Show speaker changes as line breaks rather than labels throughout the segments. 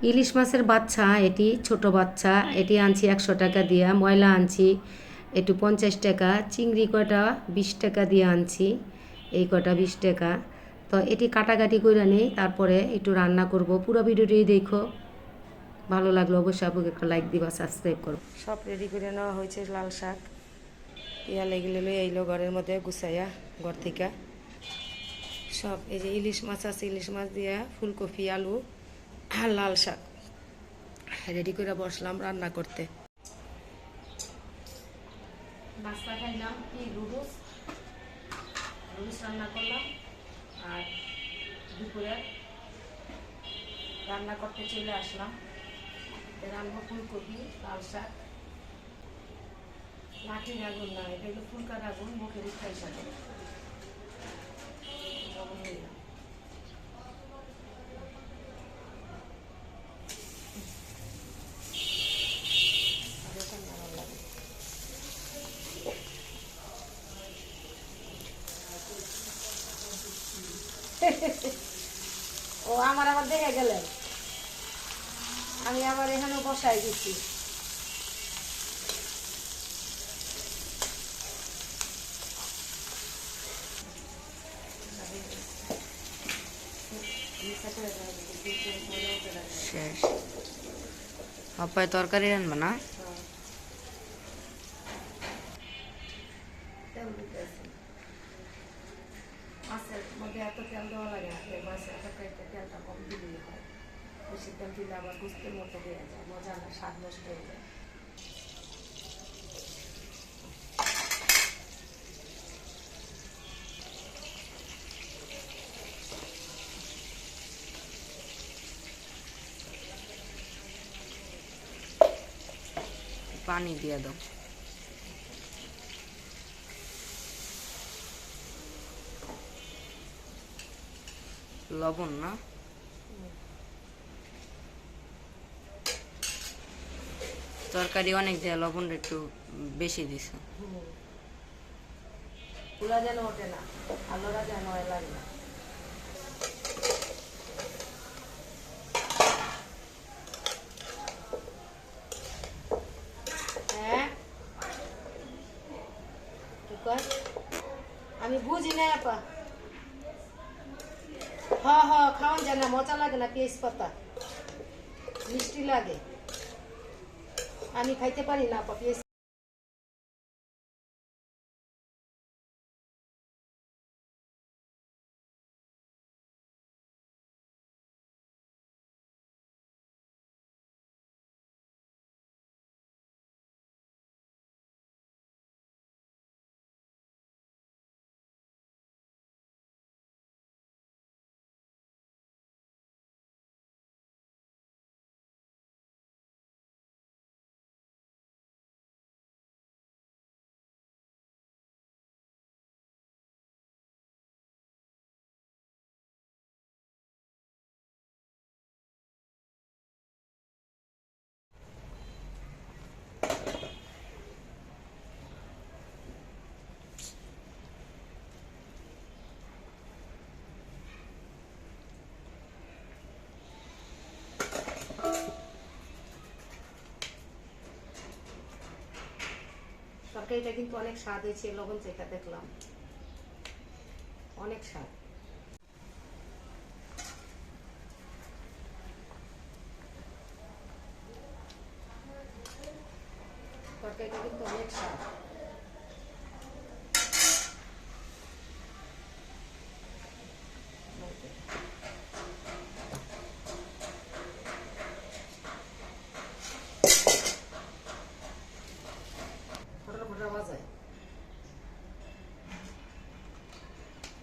ইলিশ মাছের বাচ্চা, এটি ছোট বাচ্চা, এটি আনছি 100 টাকা দিয়া। ময়লা আনছি একটু 50 টাকা। চিংড়ি কটা 20 টাকা দিয়ে আনছি, এই কটা 20 টাকা। তো এটি কাটাকাটি করে নিই, তারপরে একটু রান্না করব। পুরো ভিডিওটি দেখো, ভালো লাগলো অবশ্যই আপুকে একটা লাইক দিবা, সাবস্ক্রাইব করো। সব রেডি করে নেওয়া হয়েছে। লাল শাক ইয়া লেগে লই এইলো ঘরের মধ্যে গুছাইয়া, ঘর থেকে সব। এই যে ইলিশ মাছ আছে, ইলিশ মাছ দিয়ে ফুলকপি, আলু আর লাল শাক রেডি করে বসলাম রান্না করতে। নাস্তা খাইলাম কি নুডলস, রান্না করলাম। আর দুপুরে রান্না করতে চলে আসলাম। রান্না ফুলকপি, লাল শাক। লাঠির আগুন না, এটা হলো ফুলকার আগুন, মুখের খাই সাথে ও আমার আবার দেখে গেলেন, আমি আবার এখানে বসাই দিচ্ছি। শেষ আপায় তরকারি রান্না না। মাছের মধ্যে এত তেল দেওয়া লাগে না, মাছের তরকারিতে তেলটা কম দিলেই হয়। বেশি তেল দিলে আবার গুস্তের মতো হয়ে যায়, মজা না, স্বাদ নষ্ট হয়ে যায়। পানি দিয়ে দাও। লবণ না, তরকারি অনেক দেয়, লবণটা একটু বেশি দিছে। পুরা যেন ওঠে না, আলোরা যেন লাগে না। হ্যাঁ কি কয়, আমি বুঝি না আপা। হ্যাঁ হ্যাঁ, খাওয়ান যায় না, মজা লাগে না, পেঁয়াজ পাতা মিষ্টি লাগে। আমি খাইতে পারি না আপা পেঁয়াজ। তরকারিটা কিন্তু অনেক স্বাদ হয়েছে, লবণ চেখা দেখলাম, অনেক স্বাদ। তরকারিটা কিন্তু অনেক স্বাদ।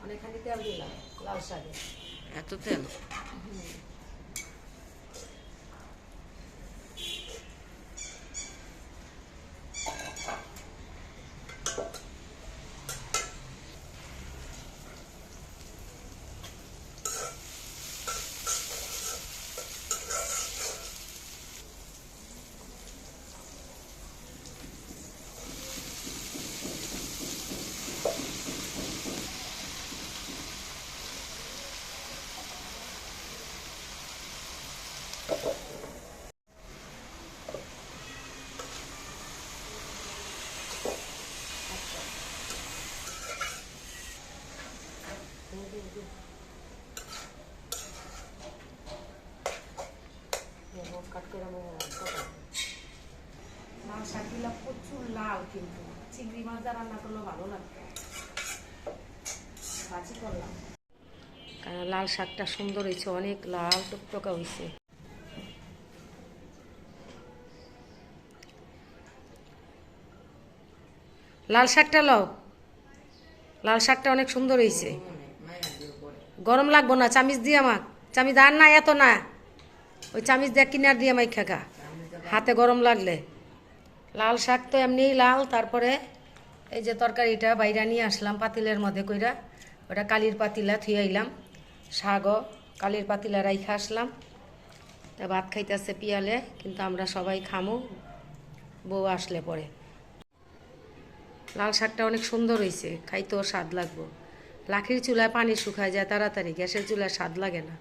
অনেকখানি তেল দিলাম লাল শাকে। এত তেল? লাল শাকগুলো প্রচুর লাল, কিন্তু চিংড়ি মাছ দিয়ে রান্না করলেও ভালো লাগবে। ভাজি করলাম কারণ লাল শাকটা সুন্দর হয়েছে, অনেক লাল টকটকা হয়েছে। লাল শাকটা লও, লাল শাকটা অনেক সুন্দর হয়েছে। গরম লাগবো না, চামিচ দিয়ে আমাক, চামিচ আর না এত না, ওই চামিচ দিয়ে কিনার দিয়ে আমায় খাকা, হাতে গরম লাগলে। লাল শাক তো এমনিই লাল। তারপরে এই যে তরকারিটা বাইরে নিয়ে আসলাম পাতিলের মধ্যে কইরা, ওটা কালির পাতিলা থুয়ে আইলাম, শাকও কালির পাতিলা রাইখা আসলাম। তা ভাত খাইতেছে পিয়ালে, কিন্তু আমরা সবাই খামু বউ আসলে পরে। লাল শাকটা অনেক সুন্দর হয়েছে, খাইতেও স্বাদ লাগবো। লাঠির চুলায় পানি শুকায় যায় তাড়াতাড়ি, গ্যাসের চুলায় স্বাদ লাগে না।